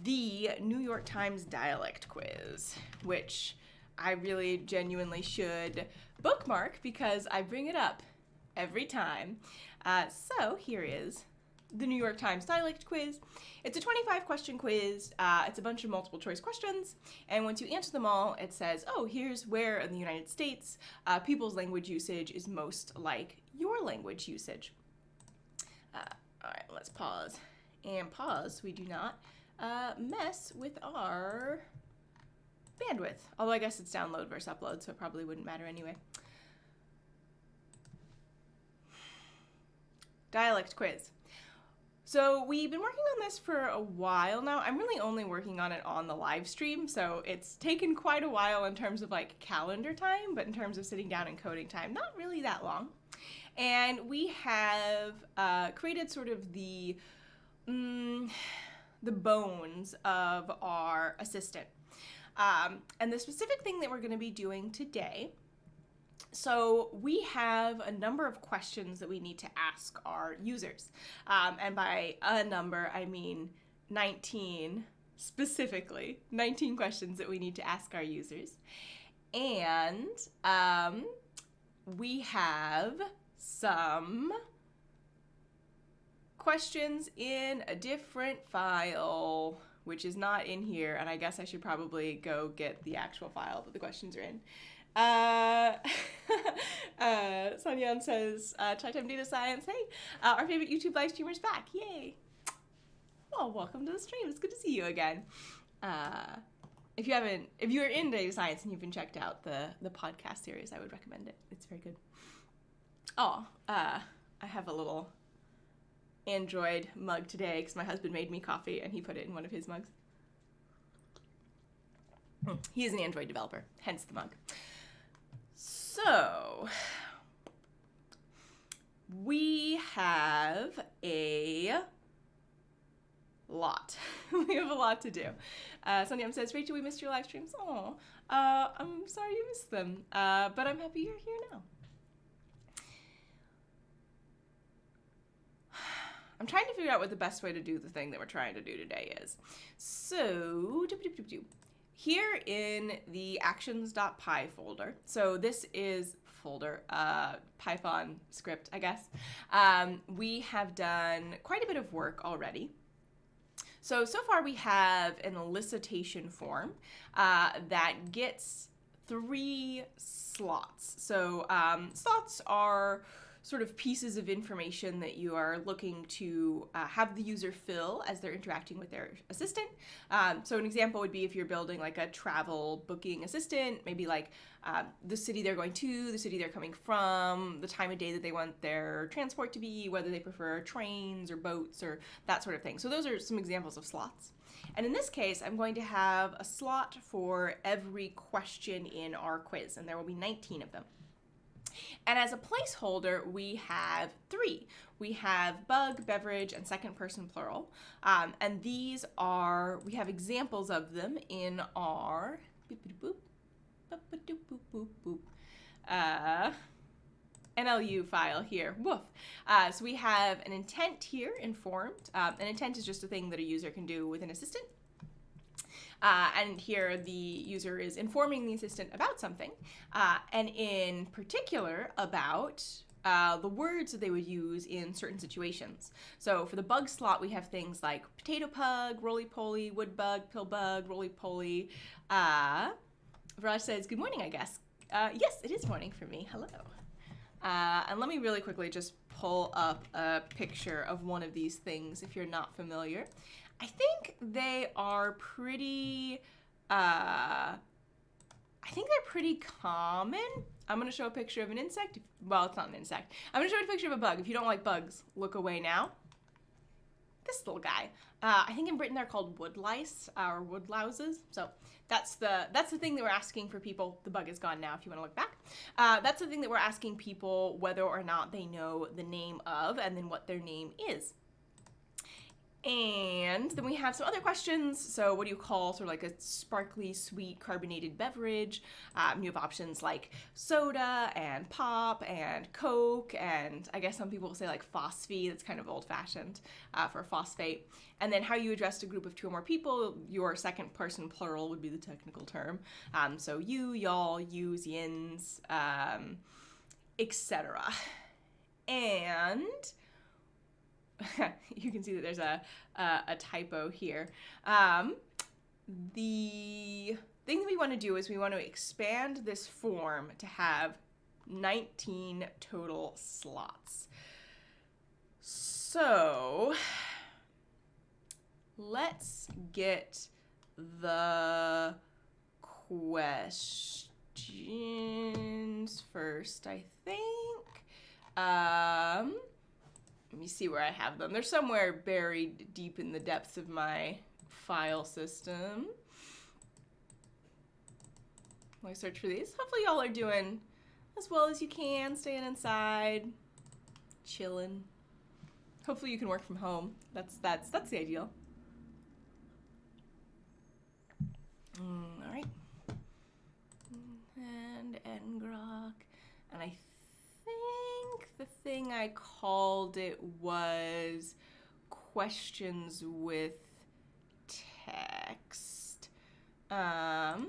the New York Times Dialect quiz, which I really genuinely should bookmark because I bring it up every time. So here is the New York Times Dialect quiz. It's a 25-question quiz. It's a bunch of multiple choice questions, and once you answer them all, it says, oh, here's where in the United States people's language usage is most like your language usage. All right, let's pause. And pause, we do not mess with our bandwidth. Although I guess it's download versus upload, so it probably wouldn't matter anyway. Dialect quiz. So we've been working on this for a while now. I'm really only working on it on the live stream, so it's taken quite a while in terms of like calendar time, but in terms of sitting down and coding time, not really that long. And we have created sort of the bones of our assistant. And the specific thing that we're going to be doing today, so we have a number of questions that we need to ask our users. And by a number, I mean 19 specifically, 19 questions that we need to ask our users. And we have some questions in a different file, which is not in here, and I guess I should probably go get the actual file that the questions are in. Sonyan says, Chai Time Data Science, hey, our favorite YouTube live streamer's back, yay! Well, welcome to the stream, it's good to see you again. If you're in data science and you've been checked out the podcast series, I would recommend it, it's very good. Oh, I have a little Android mug today because my husband made me coffee and he put it in one of his mugs. He is an Android developer, hence the mug. So, we have a lot. We have a lot to do. Sonyam says, Rachel, we missed your live streams. Oh, I'm sorry you missed them, but I'm happy you're here now. I'm trying to figure out what the best way to do the thing that we're trying to do today is. So, here in the actions.py folder, so this is folder, Python script, I guess, we have done quite a bit of work already. So far we have an elicitation form that gets 3 slots. So slots are sort of pieces of information that you are looking to have the user fill as they're interacting with their assistant. So an example would be if you're building like a travel booking assistant, maybe like the city they're going to, the city they're coming from, the time of day that they want their transport to be, whether they prefer trains or boats or that sort of thing. So those are some examples of slots. And in this case, I'm going to have a slot for every question in our quiz, and there will be 19 of them. And as a placeholder, we have 3. We have bug, beverage, and second person plural. And these are, we have examples of them in our NLU file here. Woof. So we have an intent here informed. An intent is just a thing that a user can do with an assistant. And here the user is informing the assistant about something, and in particular about the words that they would use in certain situations. So for the bug slot, we have things like potato pug, roly-poly, wood bug, pill bug, roly-poly. Raj says, good morning, I guess. Yes, it is morning for me. Hello. And let me really quickly just pull up a picture of one of these things if you're not familiar. I think they are pretty, I think they're pretty common. I'm going to show a picture of an insect. Well, it's not an insect. I'm going to show you a picture of a bug. If you don't like bugs, look away now. This little guy. I think in Britain they're called wood lice or wood louses. So that's the thing that we're asking for people. The bug is gone now if you want to look back. That's the thing that we're asking people whether or not they know the name of and then what their name is. And then we have some other questions. So what do you call sort of like a sparkly, sweet, carbonated beverage? You have options like soda and pop and Coke, and I guess some people will say like phosphate. That's kind of old-fashioned for phosphate. And then how you address a group of 2 or more people, your second person plural would be the technical term. So you, y'all, yous, yins, etc. And you can see that there's a typo here. The thing that we want to do is we want to expand this form to have 19 total slots. So let's get the questions first, I think. Let me see where I have them. They're somewhere buried deep in the depths of my file system. While I search for these, hopefully y'all are doing as well as you can, staying inside, chilling. Hopefully you can work from home. That's the ideal. All right. And ngrok, and I think the thing I called it was questions with text. Can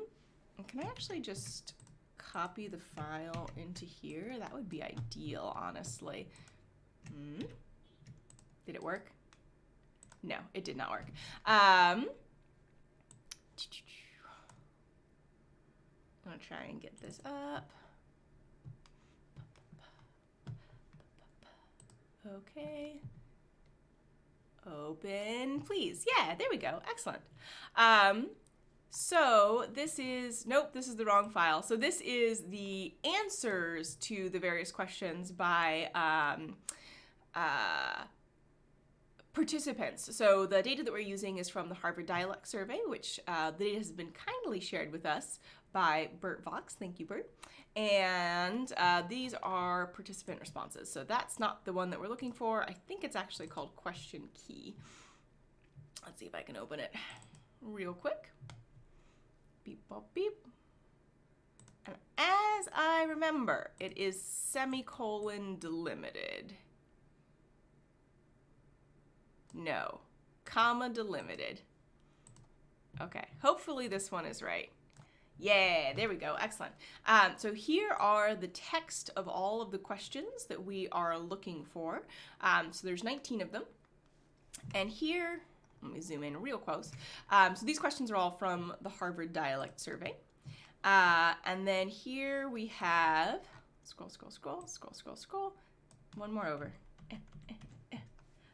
I actually just copy the file into here? That would be ideal, honestly. Did it work? No, it did not work. I'm gonna try and get this up. Okay. Open, please. Yeah, there we go. Excellent. So this is, nope, this is the wrong file. So this is the answers to the various questions by participants. So the data that we're using is from the Harvard Dialect Survey, which the data has been kindly shared with us by Bert Vox. Thank you, Bert. And these are participant responses. So that's not the one that we're looking for. I think it's actually called question key. Let's see if I can open it real quick. Beep, bop, beep. And as I remember, it is semicolon delimited. No, comma delimited. Okay, hopefully this one is right. Yeah, there we go. Excellent. So here are the text of all of the questions that we are looking for. So there's 19 of them. And here, let me zoom in real close. So these questions are all from the Harvard Dialect Survey. And then here we have, scroll, scroll, scroll, scroll, scroll, scroll. One more over.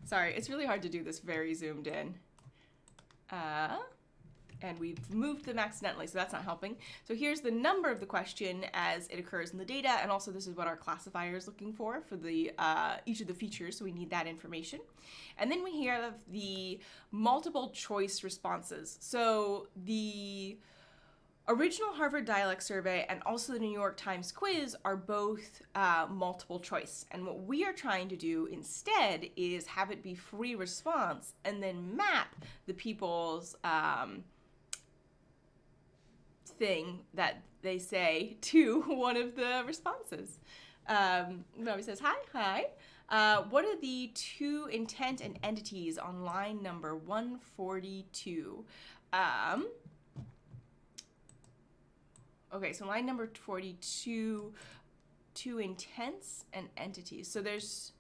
Sorry, it's really hard to do this very zoomed in. And we've moved them accidentally, so that's not helping. So here's the number of the question as it occurs in the data, and also this is what our classifier is looking for the each of the features, so we need that information. And then we have the multiple choice responses. So the original Harvard Dialect Survey and also the New York Times quiz are both multiple choice. And what we are trying to do instead is have it be free response and then map the people's thing that they say to one of the responses. Bobby says, hi. What are the 2 intent and entities on line number 142? Okay, so line number 42, 2 intents and entities. So there's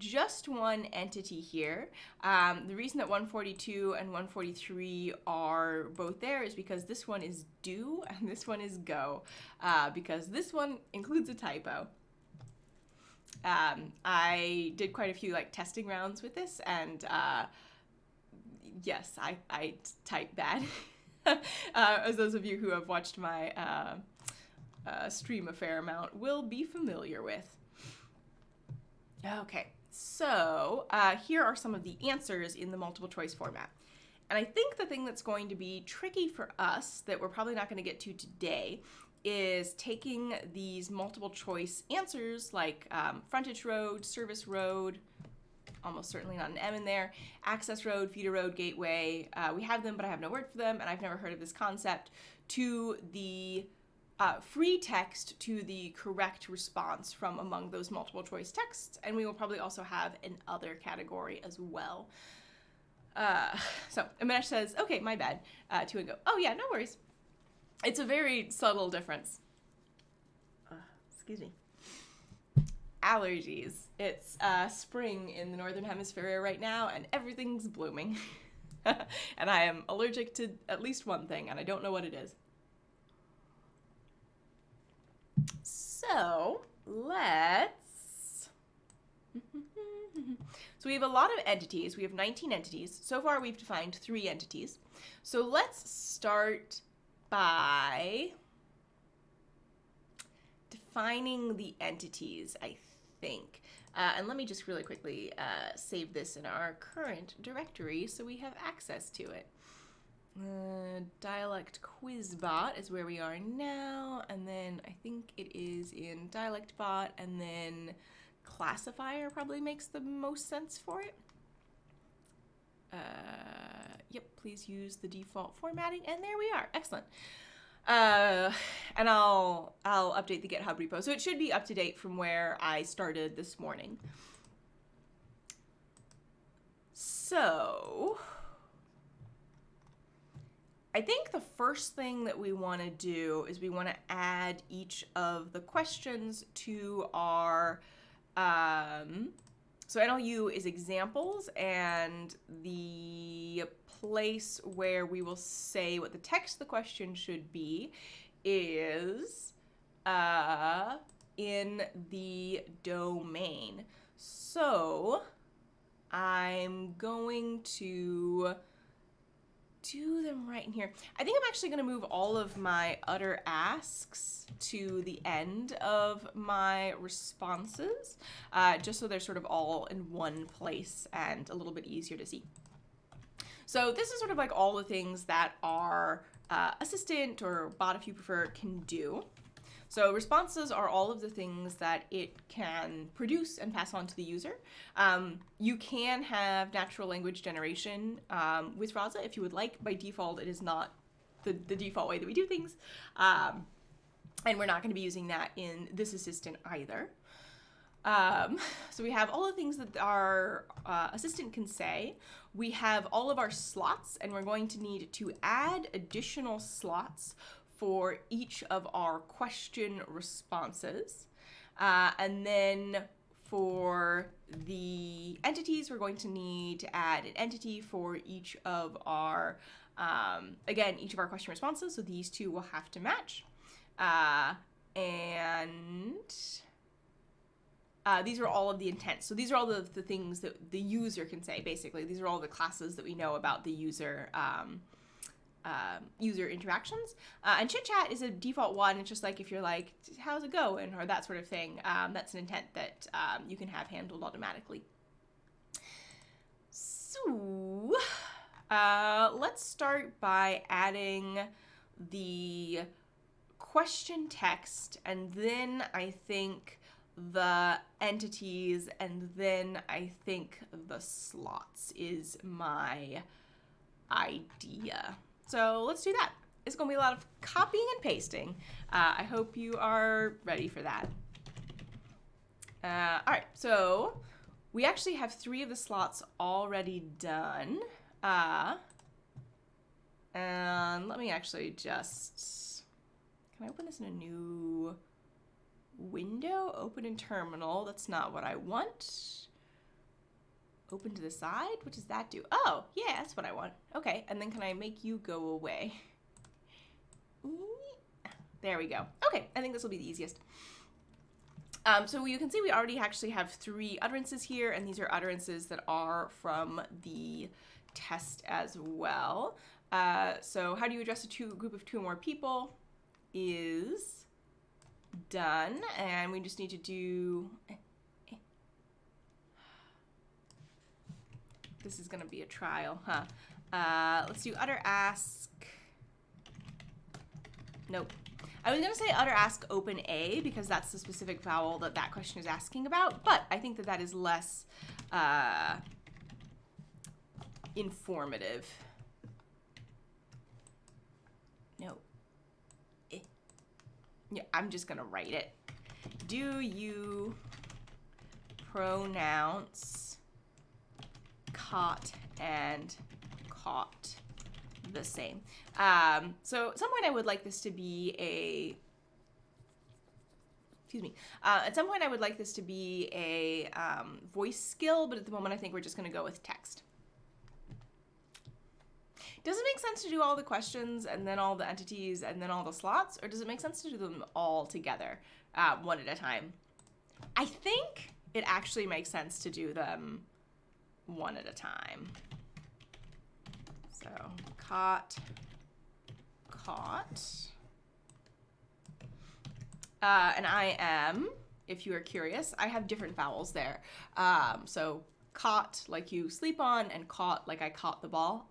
just one entity here. The reason that 142 and 143 are both there is because this one is do and this one is go, because this one includes a typo. I did quite a few testing rounds with this, and yes, I type bad. As those of you who have watched my stream a fair amount will be familiar with. Okay, so here are some of the answers in the multiple choice format. And I think the thing that's going to be tricky for us that we're probably not going to get to today is taking these multiple choice answers like frontage road, service road, almost certainly not an M in there. Access road, feeder road, gateway. We have them, but I have no word for them, and I've never heard of this concept. To the free text to the correct response from among those multiple choice texts, and we will probably also have an other category as well. So Minesh says, okay, my bad, to and go. Oh yeah, no worries. It's a very subtle difference. Excuse me. Allergies. It's spring in the Northern Hemisphere right now, and everything's blooming. And I am allergic to at least one thing, and I don't know what it is. So, let's... So we have a lot of entities. We have 19 entities. So far, we've defined 3 entities. So let's start by defining the entities, I think. And let me just really quickly save this in our current directory so we have access to it. Dialect Quizbot is where we are now, and then I think it is in Dialect Bot, and then Classifier probably makes the most sense for it. Yep, please use the default formatting, and there we are. Excellent. And I'll update the GitHub repo, so it should be up to date from where I started this morning. So I think the first thing that we want to do is we want to add each of the questions to our, so NLU is examples, and the place where we will say what the text of the question should be is in the domain. So I'm going to do them right in here. I think I'm actually going to move all of my utter asks to the end of my responses, just so they're sort of all in one place and a little bit easier to see. So this is sort of like all the things that our assistant or bot, if you prefer, can do. So responses are all of the things that it can produce and pass on to the user. You can have natural language generation with Rasa if you would like. By default, it is not the default way that we do things. And we're not going to be using that in this assistant either. So we have all the things that our assistant can say. We have all of our slots, and we're going to need to add additional slots for each of our question responses. And then for the entities, we're going to need to add an entity for each of our, again, each of our question responses. So these two will have to match. These are all of the intents. So these are all the things that the user can say, basically. These are all the classes that we know about the user user interactions. And chit chat is a default one. It's just like if you're like, how's it going? Or that sort of thing. That's an intent that you can have handled automatically. So let's start by adding the question text, and then I think the entities, and then I think the slots is my idea. So let's do that. It's going to be a lot of copying and pasting. I hope you are ready for that. All right, so we actually have 3 of the slots already done. And let me actually just, can I open this in a new window? Open in terminal. That's not what I want. Open to the side? What does that do? Oh, yeah, that's what I want. Okay, and then can I make you go away? There we go. Okay, I think this will be the easiest. So you can see we already actually have 3 utterances here, and these are utterances that are from the test as well. So how do you address a group of 2 or more people is done, and we just need to do... This is going to be a trial, huh? Let's do utter ask Nope. I was going to say utter ask open A because that's the specific vowel that that question is asking about, but I think that that is less informative. No. Yeah, I'm just going to write it. Do you pronounce caught and caught the same? So at some point I would like this to be a, excuse me, at some point I would like this to be a voice skill, but at the moment I think we're just going to go with text. Does it make sense to do all the questions and then all the entities and then all the slots, or does it make sense to do them all together, one at a time? I think it actually makes sense to do them one at a time. So, caught. And I am, if you are curious, I have different vowels there. So, caught, like you sleep on, and caught, like I caught the ball,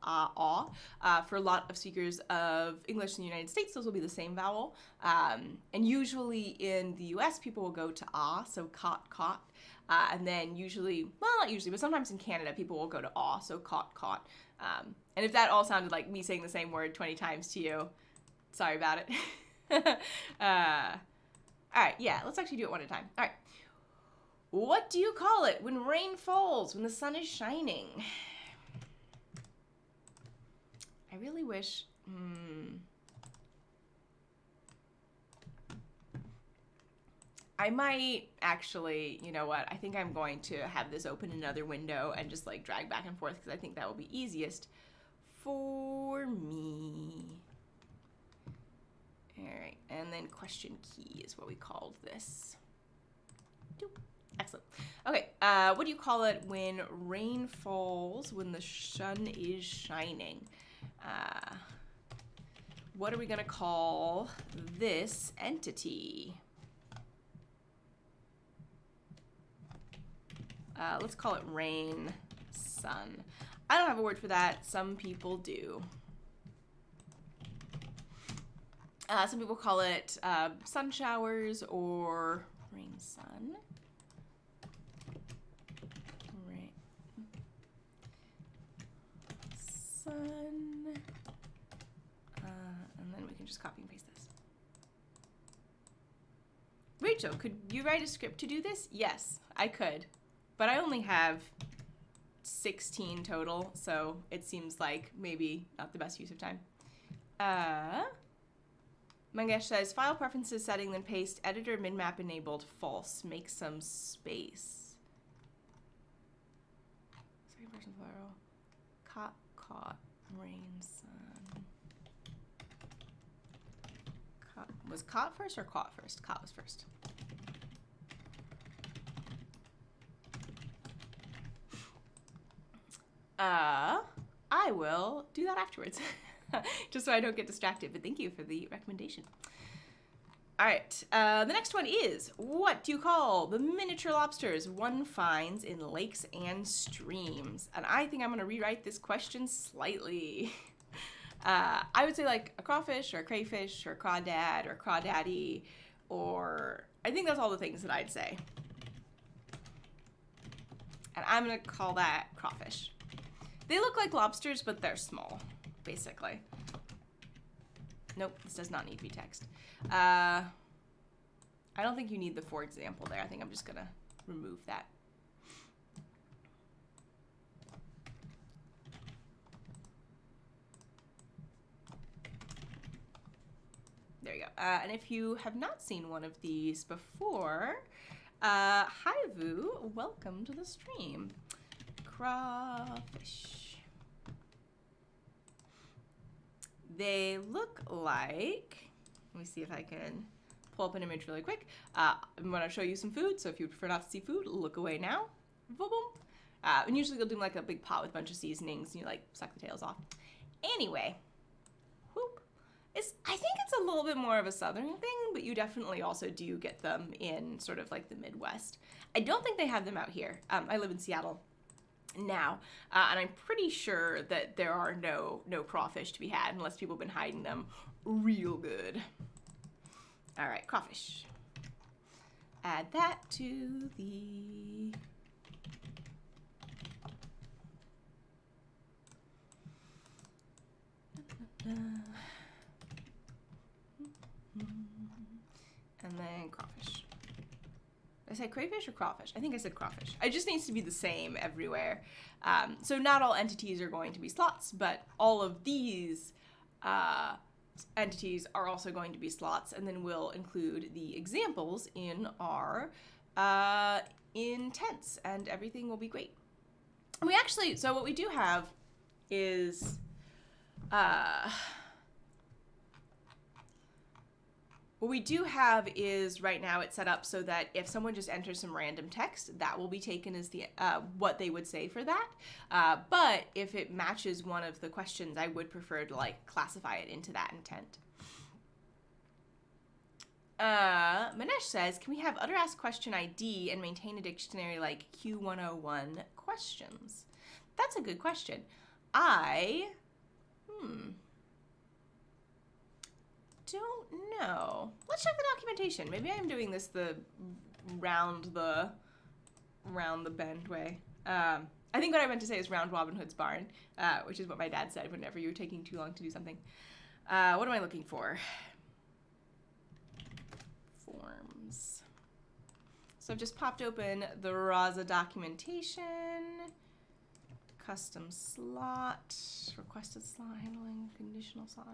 for a lot of speakers of English in the United States, those will be the same vowel. And usually in the US, people will go to so caught. And then usually, well, not usually, but sometimes in Canada, people will go to so caught. And if that all sounded like me saying the same word 20 times to you, sorry about it. All right, yeah, let's actually do it one at a time. All right. What do you call it when rain falls, when the sun is shining? I really wish... I might actually, you know what, I think I'm going to have this open another window and just like drag back and forth because I think that will be easiest for me. All right, and then question key is what we called this. Excellent. Okay, what do you call it when rain falls, when the sun is shining? What are we going to call this entity? Let's call it rain, sun. I don't have a word for that. Some people do. Some people call it sun showers or rain, sun. Rain, sun. And then we can just copy and paste this. Rachel, could you write a script to do this? Yes, I could. But I only have 16 total, so it seems like maybe not the best use of time. Minesh says, file preferences setting, then paste, editor min-map enabled, false. Make some space. Second person plural. Caught, rain, sun. Was caught first or caught first? Caught was first. I will do that afterwards, just so I don't get distracted, but thank you for the recommendation. All right, the next one is, what do you call the miniature lobsters one finds in lakes and streams? And I think I'm going to rewrite this question slightly. I would say like a crawfish or a crayfish or a crawdad or crawdaddy, or I think that's all the things that I'd say. And I'm going to call that crawfish. They look like lobsters, but they're small, basically. Nope, this does not need to be text. I don't think you need the for example there. I think I'm just going to remove that. There you go. And if you have not seen one of these before, hi Vu, welcome to the stream. Crawfish. They look like, let me see if I can pull up an image really quick. I'm going to show you some food, so if you prefer not to see food, look away now. Boom, boom. And usually they'll do like a big pot with a bunch of seasonings and you like suck the tails off. Anyway, whoop. I think it's a little bit more of a southern thing, but you definitely also do get them in sort of like the Midwest. I don't think they have them out here. I live in Seattle now, and I'm pretty sure that there are no crawfish to be had unless people have been hiding them real good. All right, crawfish. Add that to the... And then crawfish. Did I say crayfish or crawfish? I think I said crawfish. It just needs to be the same everywhere. So not all entities are going to be slots, but all of these entities are also going to be slots, and then we'll include the examples in our intents, and everything will be great. And we actually, so what we do have is what we do have is right now it's set up so that if someone just enters some random text, that will be taken as the what they would say for that. But if it matches one of the questions, I would prefer to like classify it into that intent. Minesh says, can we have other ask question ID and maintain a dictionary like Q101 questions? That's a good question. Don't know. Let's check the documentation. Maybe I'm doing this the round the bend way. I think what I meant to say is round Robin Hood's barn, which is what my dad said whenever you were taking too long to do something. What am I looking for? Forms. So I've just popped open the Rasa documentation. Custom slot, requested slot handling, conditional slot,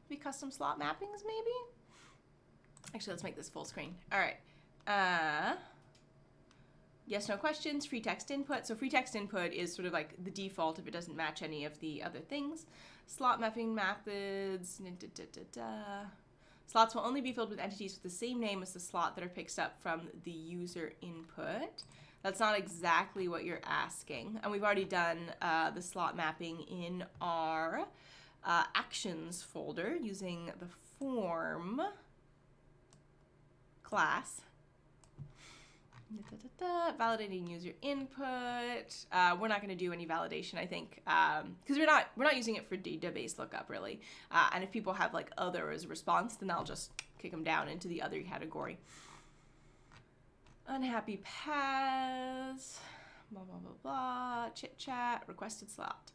maybe custom slot mappings, maybe? Actually, let's make this full screen. All right. Yes, no questions, free text input. So free text input is sort of like the default if it doesn't match any of the other things. Slot mapping methods, Slots will only be filled with entities with the same name as the slot that are picked up from the user input. That's not exactly what you're asking. And we've already done the slot mapping in our actions folder using the form class. Validating user input. We're not going to do any validation, I think, because we're not using it for database lookup really. And if people have like other as a response, then I'll just kick them down into the other category. Unhappy paths, blah, blah, blah, blah, chit chat, requested slot.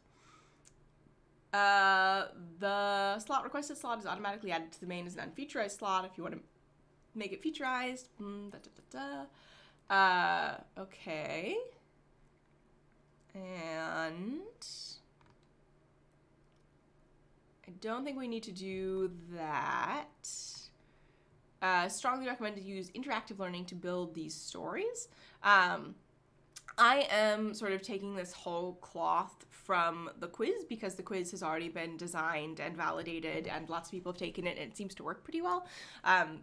The slot requested slot is automatically added to the main as an unfeaturized slot if you want to make it featurized. Okay. And I don't think we need to do that. Strongly recommend to use interactive learning to build these stories. I am sort of taking this whole cloth from the quiz because the quiz has already been designed and validated and lots of people have taken it and it seems to work pretty well.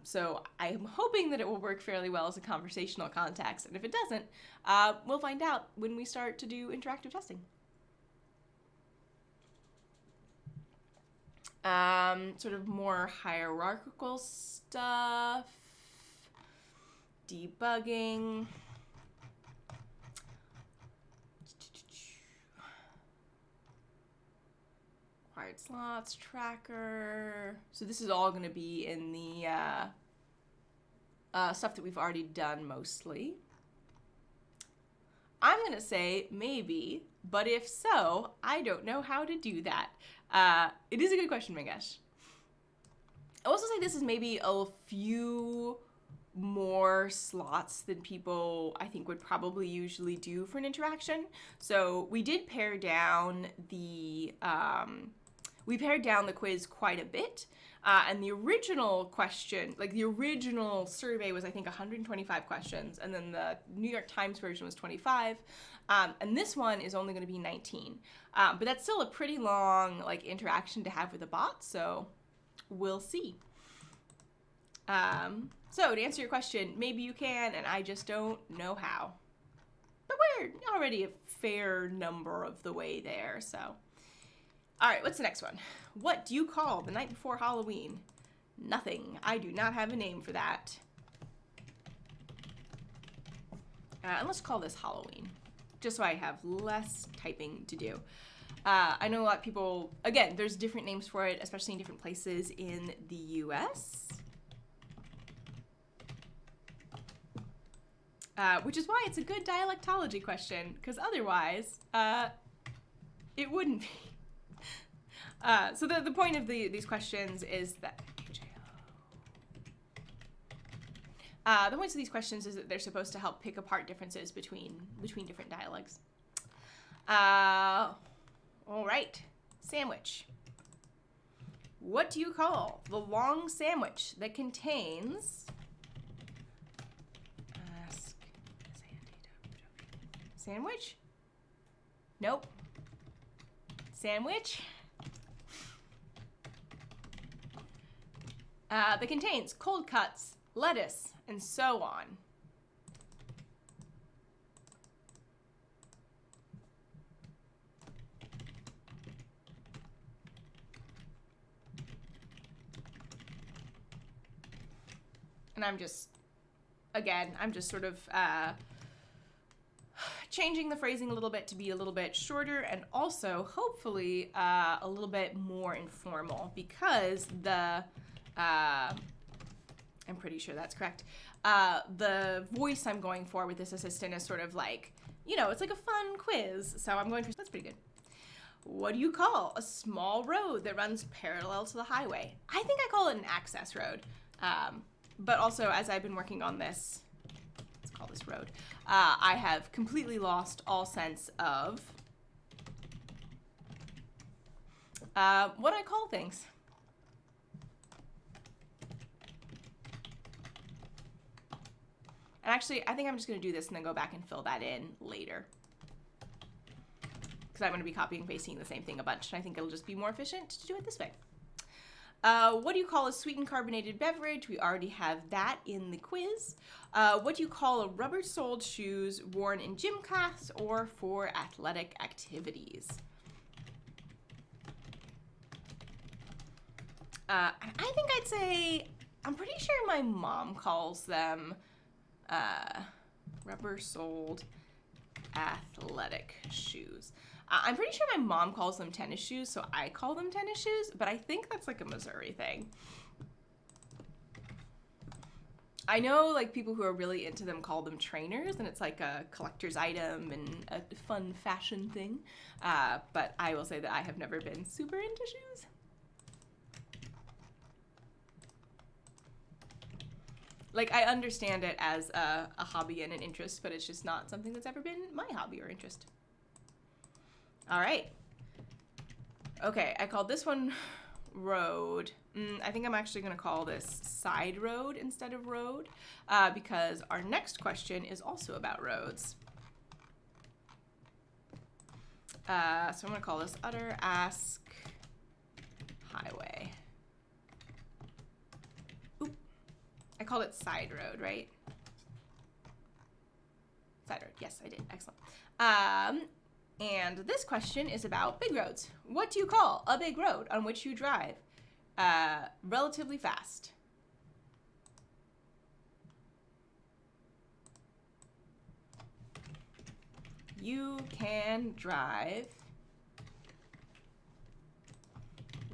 So I'm hoping that it will work fairly well as a conversational context. And if it doesn't, we'll find out when we start to do interactive testing. Sort of more hierarchical stuff, debugging. Acquired slots, tracker. So this is all going to be in the stuff that we've already done mostly. I'm going to say maybe, but if so, I don't know how to do that. It is a good question, Minesh. I also say this is maybe a few more slots than people I think would probably usually do for an interaction. So we did pare down the quiz quite a bit. And the original question, like the original survey was I think 125 questions, and then the New York Times version was 25. And this one is only going to be 19. But that's still a pretty long like interaction to have with a bot, so we'll see. So to answer your question, maybe you can, and I just don't know how. But we're already a fair number of the way there, so. All right, what's the next one? What do you call the night before Halloween? Nothing. I do not have a name for that. And let's call this Halloween, just so I have less typing to do. I know a lot of people, again, there's different names for it, especially in different places in the US. which is why it's a good dialectology question, because otherwise it wouldn't be. So the point of these questions is that the points of these questions is that they're supposed to help pick apart differences between different dialects. All right, sandwich. What do you call the long sandwich that contains sandwich? Nope. Sandwich? That contains cold cuts, lettuce, and so on. And I'm just sort of changing the phrasing a little bit to be a little bit shorter and also hopefully a little bit more informal, because I'm pretty sure that's correct. The voice I'm going for with this assistant is sort of like, it's like a fun quiz. So I'm going for, that's pretty good. What do you call a small road that runs parallel to the highway? I think I call it an access road. But also, as I've been working on this, let's call this road, I have completely lost all sense of what I call things. And actually, I think I'm just going to do this and then go back and fill that in later, because I'm going to be copying and pasting the same thing a bunch, and I think it'll just be more efficient to do it this way. What do you call a sweetened carbonated beverage? We already have that in the quiz. What do you call a rubber-soled shoes worn in gym class or for athletic activities? I think I'd say, I'm pretty sure my mom calls them rubber-soled athletic shoes. I'm pretty sure my mom calls them tennis shoes, so I call them tennis shoes, but I think that's like a Missouri thing. I know like people who are really into them call them trainers, and it's like a collector's item and a fun fashion thing. But I will say that I have never been super into shoes. Like, I understand it as a hobby and an interest, but it's just not something that's ever been my hobby or interest. All right. Okay, I called this one road. I think I'm actually going to call this side road instead of road, because our next question is also about roads. So I'm going to call this utter ask highway. Oop. I called it side road, right? Side road. Yes, I did. Excellent. And this question is about big roads. What do you call a big road on which you drive relatively fast? You can drive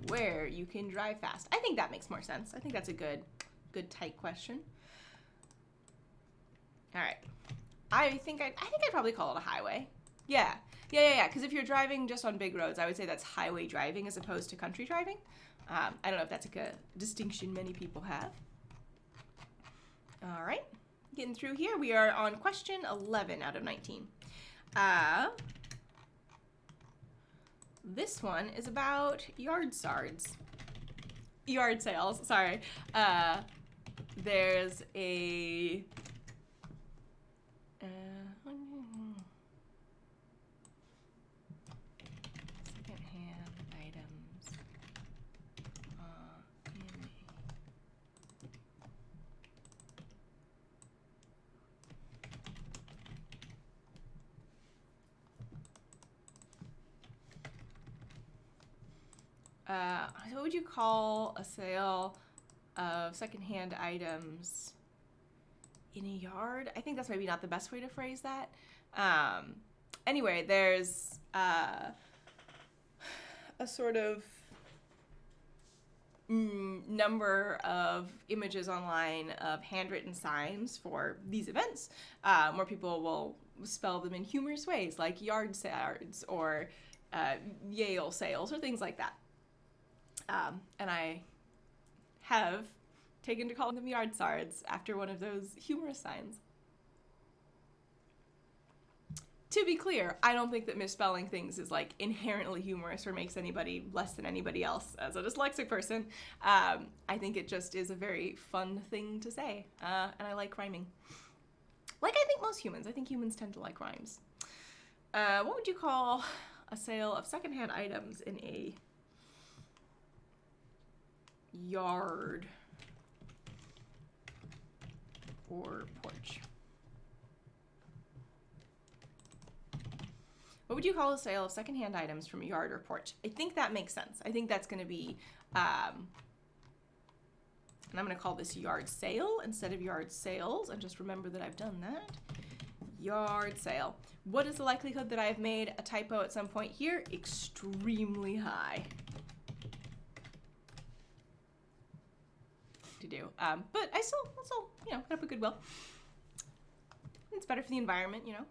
where you can drive fast. I think that makes more sense. I think that's a good tight question. All right. I think I'd probably call it a highway. Yeah. Because if you're driving just on big roads, I would say that's highway driving as opposed to country driving. I don't know if that's like a distinction many people have. All right. Getting through here. We are on question 11 out of 19. This one is about yard sales. Sorry. There's a secondhand items what would you call a sale of secondhand items in a yard? I think that's maybe not the best way to phrase that. Anyway, there's a sort of number of images online of handwritten signs for these events, more people will spell them in humorous ways, like yard sales or Yale sales or things like that. And I have taken to calling them yard sards after one of those humorous signs. To be clear, I don't think that misspelling things is like inherently humorous or makes anybody less than anybody else as a dyslexic person. I think it just is a very fun thing to say, and I like rhyming. Like I think most humans. I think humans tend to like rhymes. What would you call a sale of secondhand items in a yard or porch? What would you call a sale of secondhand items from a yard or porch? I think that makes sense. I think that's going to be, and I'm going to call this yard sale instead of yard sales, and just remember that I've done that. Yard sale. What is the likelihood that I have made a typo at some point here? Extremely high. To do, but I still, you know, put up a goodwill. It's better for the environment, you know.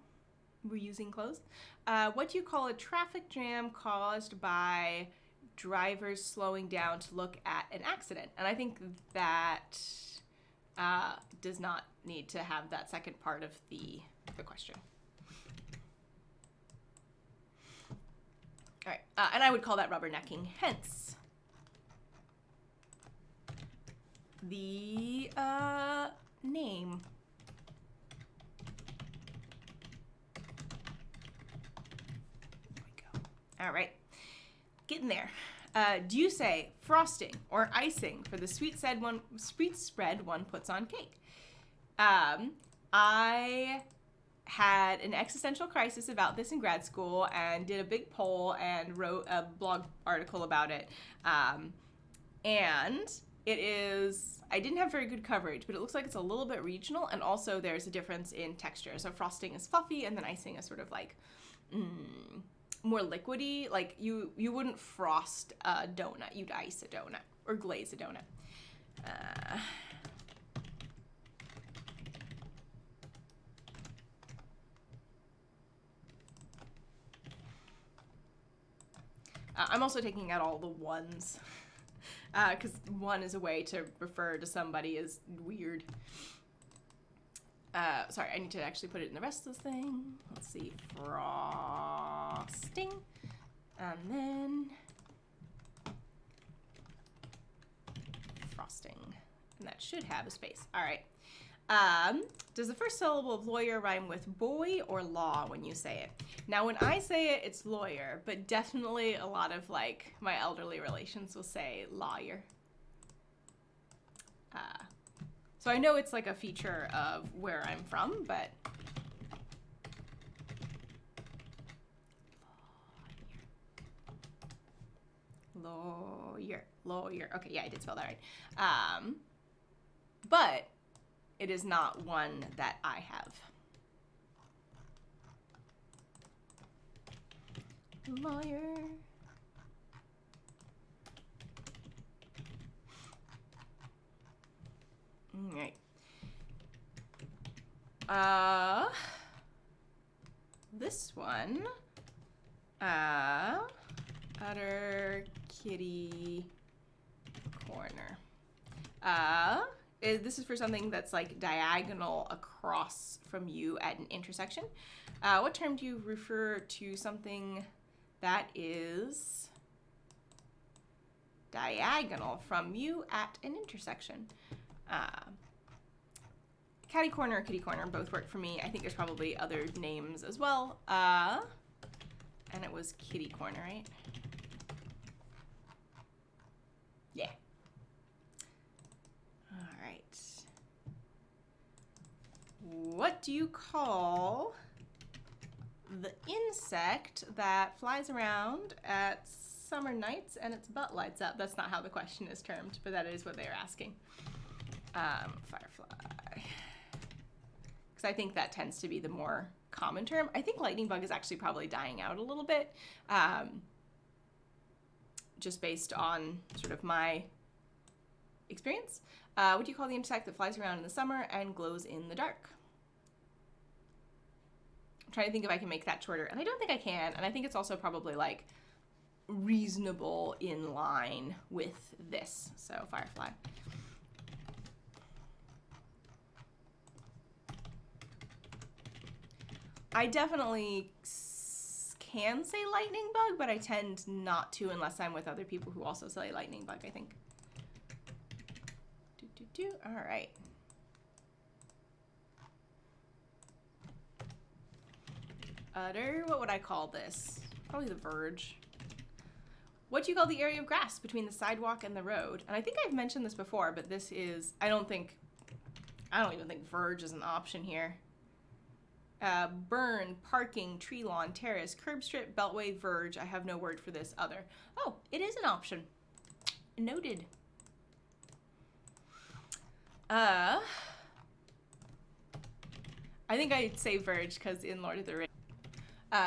Reusing clothes. What do you call a traffic jam caused by drivers slowing down to look at an accident? And I think that does not need to have that second part of the question. All right, and I would call that rubbernecking, hence the name. All right, getting there. Do you say frosting or icing for the sweet spread one puts on cake? I had an existential crisis about this in grad school and did a big poll and wrote a blog article about it. And it is, I didn't have very good coverage, but it looks like it's a little bit regional, and also there's a difference in texture. So frosting is fluffy, and then icing is sort of like, more liquidy. Like you wouldn't frost a donut, you'd ice a donut or glaze a donut. I'm also taking out all the ones because one is a way to refer to somebody as weird. Sorry, I need to actually put it in the rest of the thing. Let's see, frosting, and then frosting, and that should have a space. All right. Does the first syllable of lawyer rhyme with boy or law when you say it? Now, when I say it, it's lawyer, but definitely a lot of like my elderly relations will say lawyer. So I know it's like a feature of where I'm from, but lawyer. Okay, yeah, I did spell that right. But it is not one that I have. Lawyer. All right. This one, utter kitty corner. This is for something that's like diagonal across from you at an intersection. What term do you refer to something that is diagonal from you at an intersection? Catty corner or kitty corner both work for me. I think there's probably other names as well. And it was kitty corner, right? Yeah. All right. What do you call the insect that flies around at summer nights and its butt lights up? That's not how the question is termed, but that is what they are asking. Firefly. Because I think that tends to be the more common term. I think lightning bug is actually probably dying out a little bit, just based on sort of my experience. What do you call the insect that flies around in the summer and glows in the dark? I'm trying to think if I can make that shorter, and I don't think I can, and I think it's also probably like reasonable in line with this. So firefly. I definitely can say lightning bug, but I tend not to unless I'm with other people who also say lightning bug, I think. All right. Utter, what would I call this? Probably the verge. What do you call the area of grass between the sidewalk and the road? And I think I've mentioned this before, but this is, I don't even think verge is an option here. Burn, parking, tree lawn, terrace, curb strip, beltway, verge. I have no word for this other. Oh, it is an option. Noted. I think I'd say verge because in Lord of the Rings,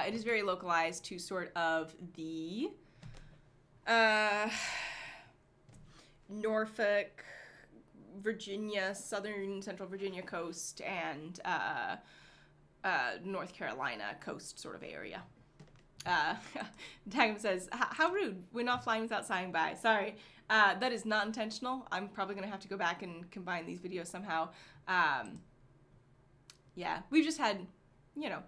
it is very localized to sort of the Norfolk, Virginia, central Virginia coast, and North Carolina coast sort of area. Dagam says, how rude. We're not flying without sighing by. Sorry. That is not intentional. I'm probably going to have to go back and combine these videos somehow. Yeah, we've just had, you know,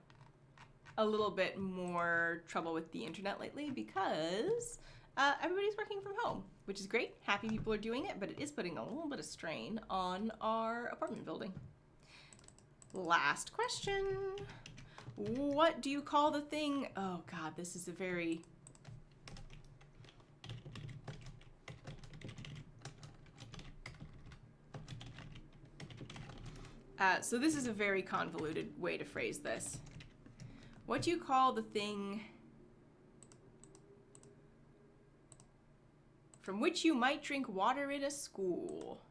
a little bit more trouble with the internet lately because everybody's working from home, which is great. Happy people are doing it, but it is putting a little bit of strain on our apartment building. Last question. What do you call the thing? Oh God, this is a very... so this is a very convoluted way to phrase this. What do you call the thing from which you might drink water in a school?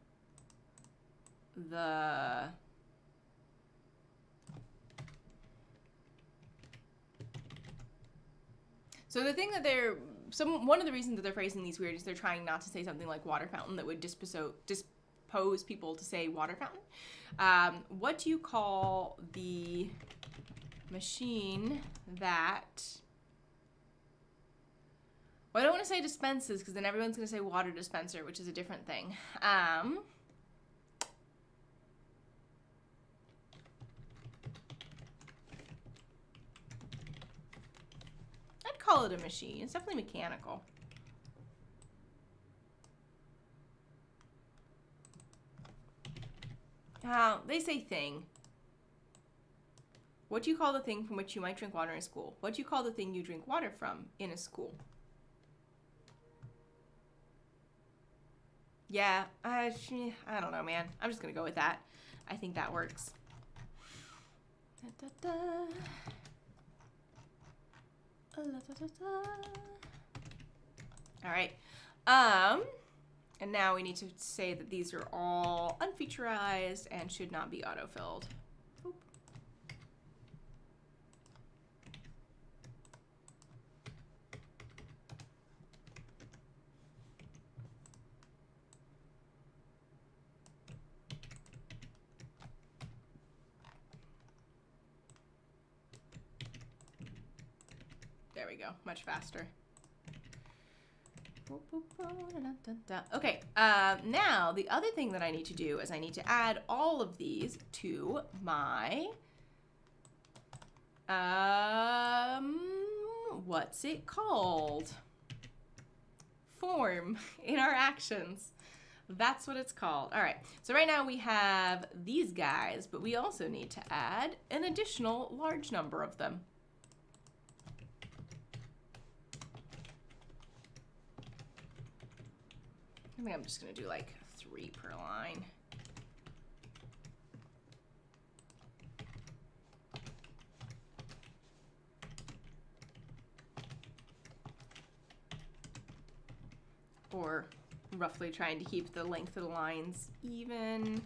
So the thing that one of the reasons that they're phrasing these weird is they're trying not to say something like water fountain that would dispose people to say water fountain. What do you call the machine that... Well, I don't want to say dispenses because then everyone's going to say water dispenser, which is a different thing. I'd call it a machine. It's definitely mechanical. They say thing. What do you call the thing from which you might drink water in school? What do you call the thing you drink water from in a school? Yeah, I don't know, man. I'm just gonna go with that. I think that works. Da, da, da. All right. And now we need to say that these are all unfeaturized and should not be autofilled. Oop. There we go, much faster. Okay, now the other thing that I need to do is I need to add all of these to my, what's it called? Form in our actions. That's what it's called. All right, so right now we have these guys, but we also need to add an additional large number of them. I think I'm just gonna do like 3 per line. Or roughly trying to keep the length of the lines even.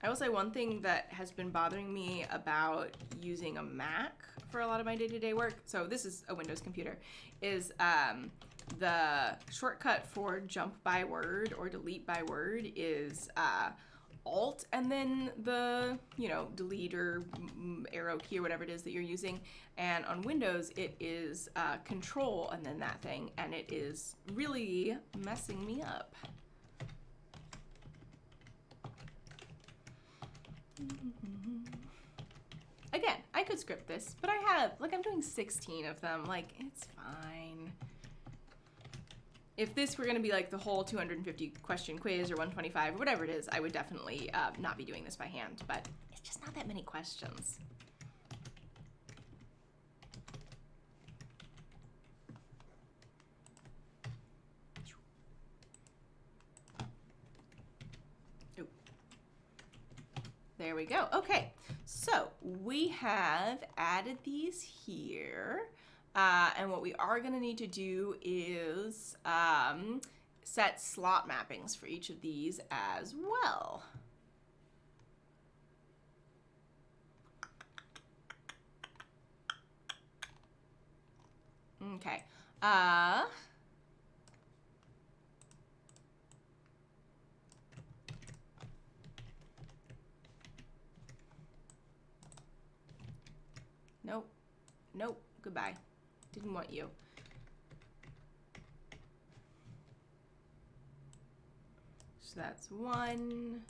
I will say one thing that has been bothering me about using a Mac for a lot of my day-to-day work, so this is a Windows computer, is the shortcut for jump by word or delete by word is Alt and then the, you know, delete or arrow key or whatever it is that you're using. And on Windows, it is Control and then that thing. And it is really messing me up. Again, I could script this, but I have, like, I'm doing 16 of them. Like, it's fine. If this were going to be like the whole 250 question quiz or 125 or whatever it is, I would definitely not be doing this by hand, but it's just not that many questions. Ooh. There we go. Okay, so we have added these here. And what we are going to need to do is set slot mappings for each of these as well. Okay. Nope. Nope. Goodbye. Didn't want you. So that's 1,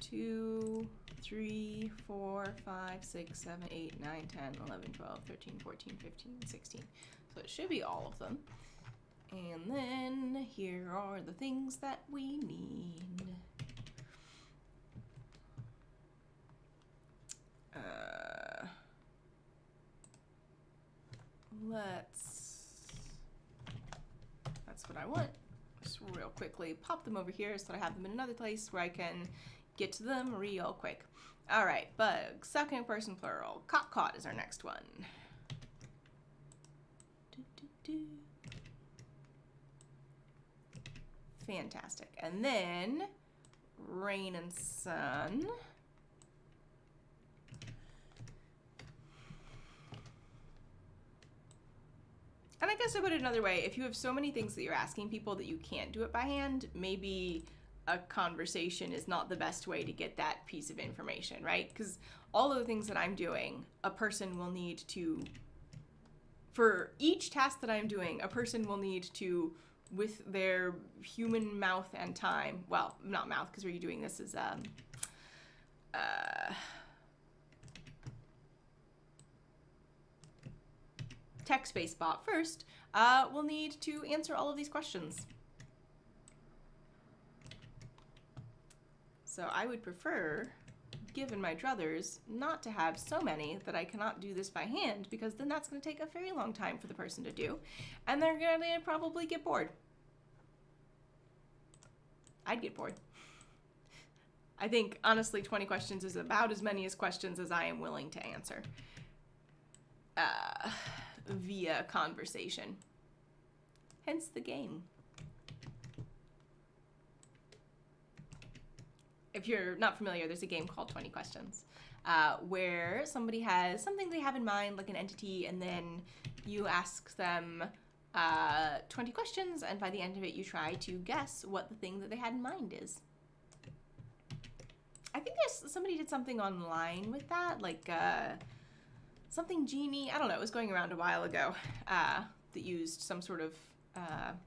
2, 3, 4, 5, 6, 7, 8, 9, 10, 11, 12, 13, 14, 15, 16. So it should be all of them. And then here are the things that we need. That's what I want. Just real quickly pop them over here so that I have them in another place where I can get to them real quick. All right, bug, second person plural. Caught is our next one. Fantastic. And then rain and sun. And I guess to put it another way, if you have so many things that you're asking people that you can't do it by hand, maybe a conversation is not the best way to get that piece of information, right? Because all of the things that I'm doing, a person will need to, for each task that I'm doing, a person will need to, with their human mouth and time, well, not mouth, because we're doing this as, text-based bot first, we'll need to answer all of these questions. So I would prefer, given my druthers, not to have so many that I cannot do this by hand, because then that's going to take a very long time for the person to do, and they're going to probably get bored. I'd get bored. I think, honestly, 20 questions is about as many as questions as I am willing to answer. Via conversation. Hence the game. If you're not familiar, there's a game called 20 Questions, where somebody has something they have in mind, like an entity, and then you ask them 20 questions, and by the end of it, you try to guess what the thing that they had in mind is. I think somebody did something online with that, like something Genie, I don't know, it was going around a while ago, that used some sort of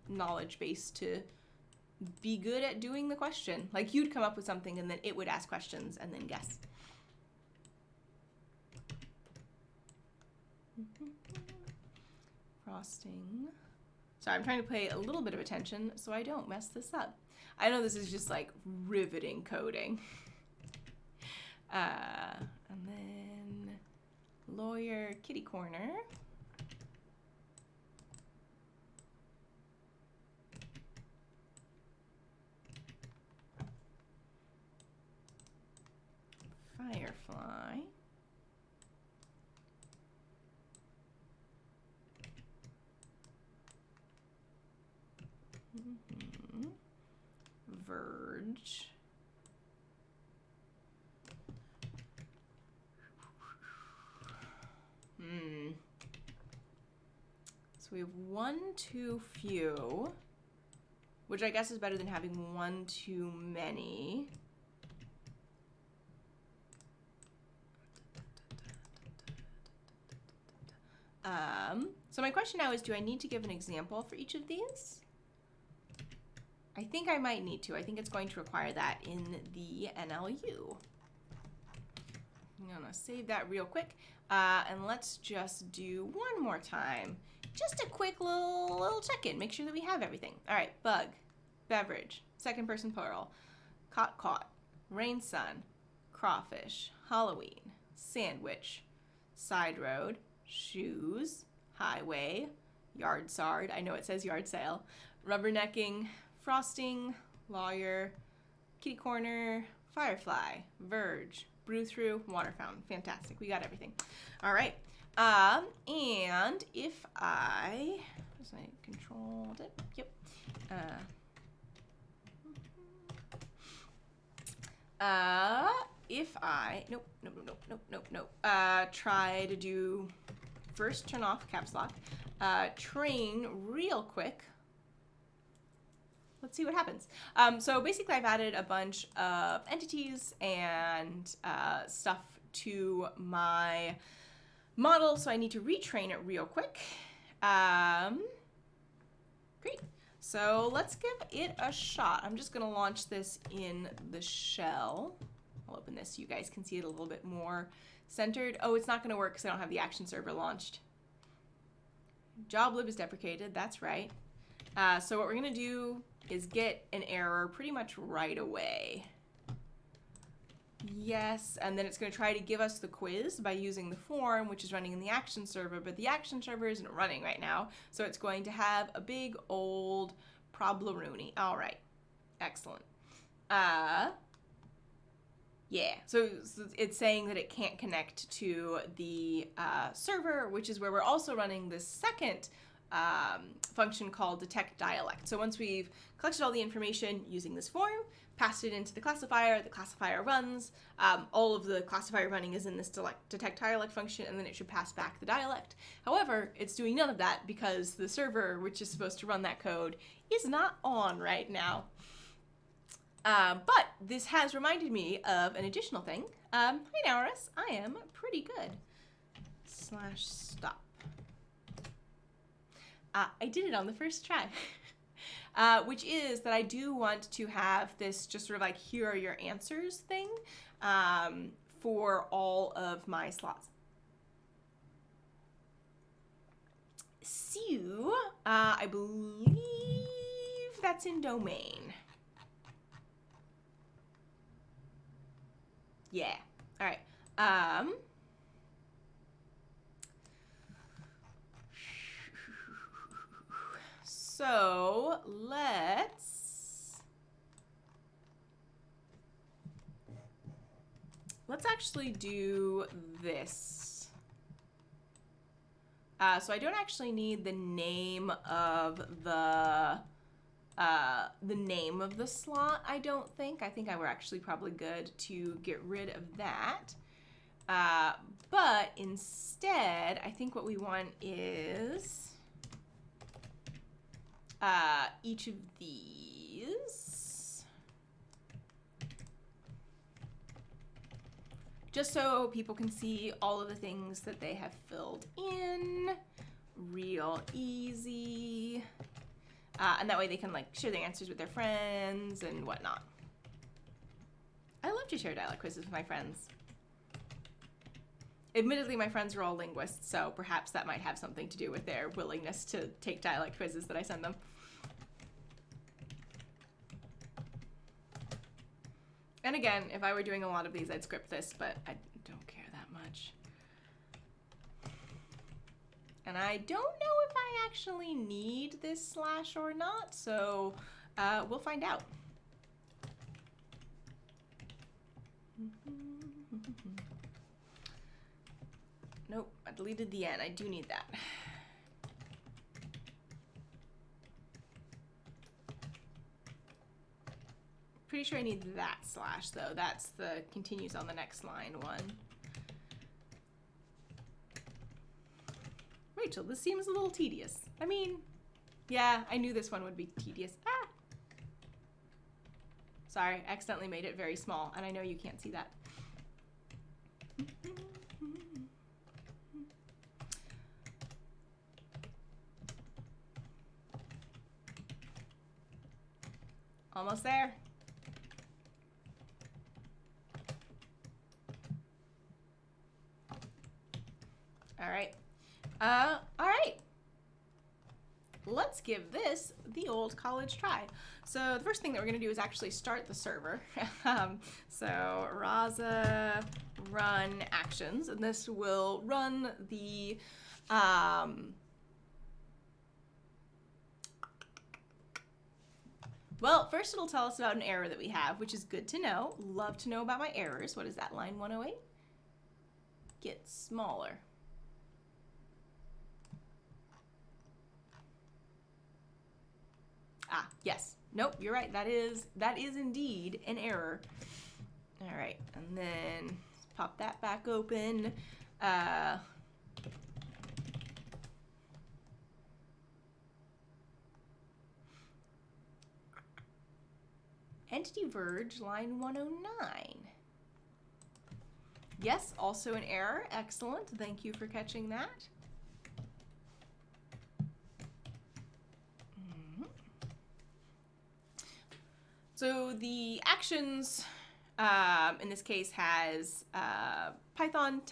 knowledge base to be good at doing the question. Like, you'd come up with something and then it would ask questions and then guess. Frosting. Sorry, I'm trying to pay a little bit of attention so I don't mess this up. I know this is just like riveting coding. And then lawyer, kitty corner. Firefly. Verge. So we have one too few, which I guess is better than having one too many. So my question now is, do I need to give an example for each of these? I think I might need to. I think it's going to require that in the NLU. I'm gonna save that real quick. And let's just do one more time. Just a quick little check-in. Make sure that we have everything. All right, bug, beverage, second person plural, caught, rain sun, crawfish, Halloween, sandwich, side road, shoes, highway, yard sard, I know it says yard sale, rubbernecking, frosting, lawyer, kitty corner, firefly, verge, brew through, water fountain. Fantastic. We got everything. All right. And if I, was I controlled it? Yep. If I, nope, try to do, first turn off caps lock, train real quick. Let's see what happens. So basically I've added a bunch of entities and stuff to my model, so I need to retrain it real quick. Great. So let's give it a shot. I'm just gonna launch this in the shell. I'll open this so you guys can see it a little bit more centered. Oh, it's not gonna work because I don't have the action server launched. JobLib is deprecated, that's right. So what we're gonna do is get an error pretty much right away. Yes, and then it's going to try to give us the quiz by using the form, which is running in the action server, but the action server isn't running right now, so it's going to have a big old problem-rooney. All right, excellent. Yeah, so it's saying that it can't connect to the server, which is where we're also running this second function called detect dialect. So once we've collected all the information using this form, passed it into the classifier runs, all of the classifier running is in this detect dialect function, and then it should pass back the dialect. However, it's doing none of that because the server, which is supposed to run that code, is not on right now. But this has reminded me of an additional thing. Hi Nauris, I am pretty good. /stop. I did it on the first try, which is that I do want to have this just sort of like, here are your answers thing for all of my slots. So, I believe that's in domain. Yeah, all right. So let's actually do this. So I don't actually need the name of the slot, I don't think. I think we're actually probably good to get rid of that. But instead, I think what we want is each of these, just so people can see all of the things that they have filled in real easy, and that way they can like share their answers with their friends and whatnot. I love to share dialect quizzes with my friends. Admittedly, my friends are all linguists, so perhaps that might have something to do with their willingness to take dialect quizzes that I send them. And again, if I were doing a lot of these, I'd script this, but I don't care that much. And I don't know if I actually need this slash or not, so we'll find out. Nope, I deleted the N. I do need that. Pretty sure I need that slash, though. That's the continues on the next line one. Rachel, this seems a little tedious. I mean, yeah, I knew this one would be tedious. Ah! Sorry, I accidentally made it very small, and I know you can't see that. Almost there. All right. All right. Let's give this the old college try. So the first thing that we're going to do is actually start the server. So Rasa run actions, and this will run the well, first it'll tell us about an error that we have, which is good to know. Love to know about my errors. What is that, line 108? Get smaller. Ah, yes. Nope, you're right. That is indeed an error. All right, and then pop that back open. Entity verge, line 109. Yes, also an error. Excellent. Thank you for catching that. So the actions in this case has Python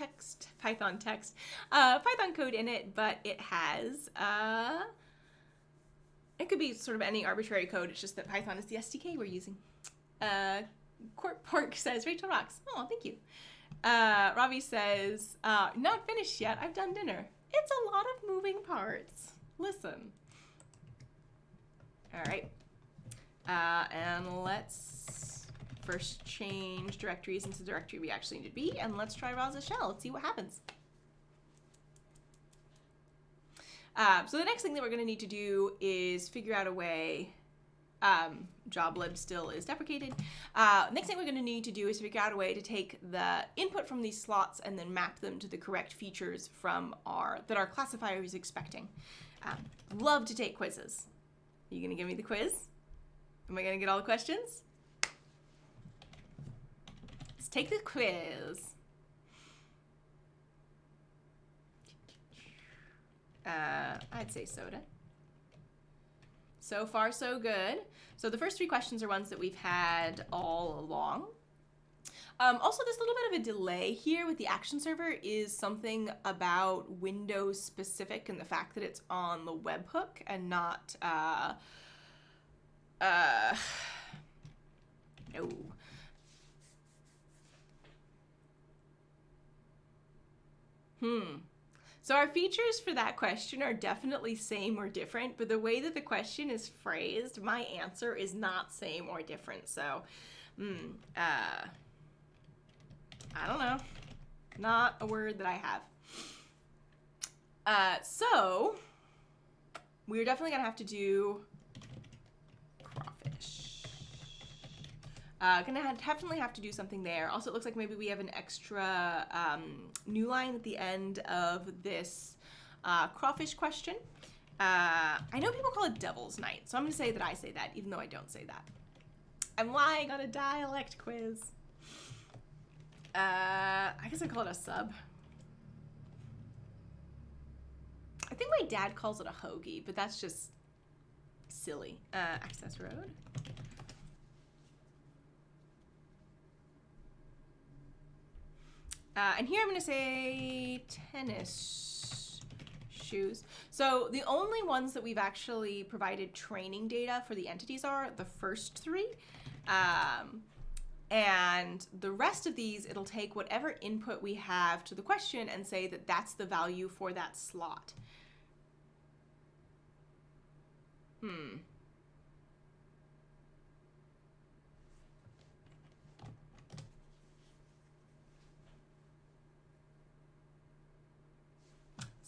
code in it, but it has it could be sort of any arbitrary code. It's just that Python is the SDK we're using. Court Pork says, Rachel rocks. Oh, thank you. Robbie says, not finished yet. I've done dinner. It's a lot of moving parts. Listen. All right. And let's first change directories into the directory we actually need to be, and let's try Rasa shell. Let's see what happens. So the next thing that we're going to need to do is figure out a way. Joblib still is deprecated. Next thing we're going to need to do is figure out a way to take the input from these slots and then map them to the correct features from that our classifier is expecting. Love to take quizzes. Are you going to give me the quiz? Am I going to get all the questions? Let's take the quiz. I'd say soda. So far, so good. So the first 3 questions are ones that we've had all along. Also, there's a little bit of a delay here with the action server is something about Windows specific and the fact that it's on the webhook and not, no. So our features for that question are definitely same or different, but the way that the question is phrased, my answer is not same or different. So, I don't know. Not a word that I have. So we're definitely gonna have to do crawfish. Definitely have to do something there. Also, it looks like maybe we have an extra new line at the end of this crawfish question. I know people call it Devil's Night, so I'm going to say that I say that, even though I don't say that. I'm lying on a dialect quiz. I guess I call it a sub. I think my dad calls it a hoagie, but that's just silly. Access road. And here I'm going to say tennis shoes. So the only ones that we've actually provided training data for the entities are the first 3. And the rest of these, it'll take whatever input we have to the question and say that that's the value for that slot.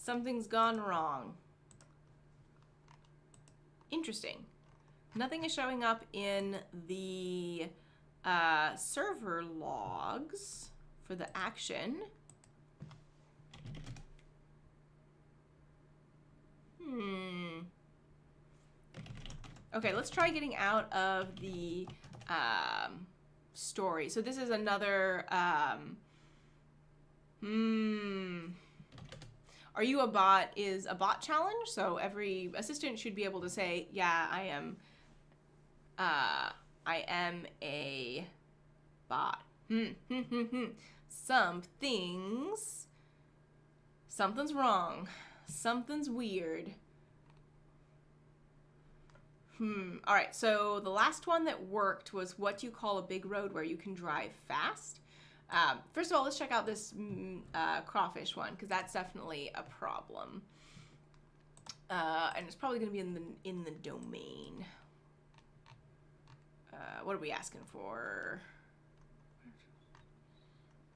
Something's gone wrong. Interesting. Nothing is showing up in the server logs for the action. Okay, let's try getting out of the story. So this is another, are you a bot is a bot challenge. So every assistant should be able to say, yeah, I am a bot. Something's wrong. Something's weird. All right, so the last one that worked was what you call a big road where you can drive fast. First of all, let's check out this Crawfish one, because that's definitely a problem. And it's probably going to be in the domain. What are we asking for?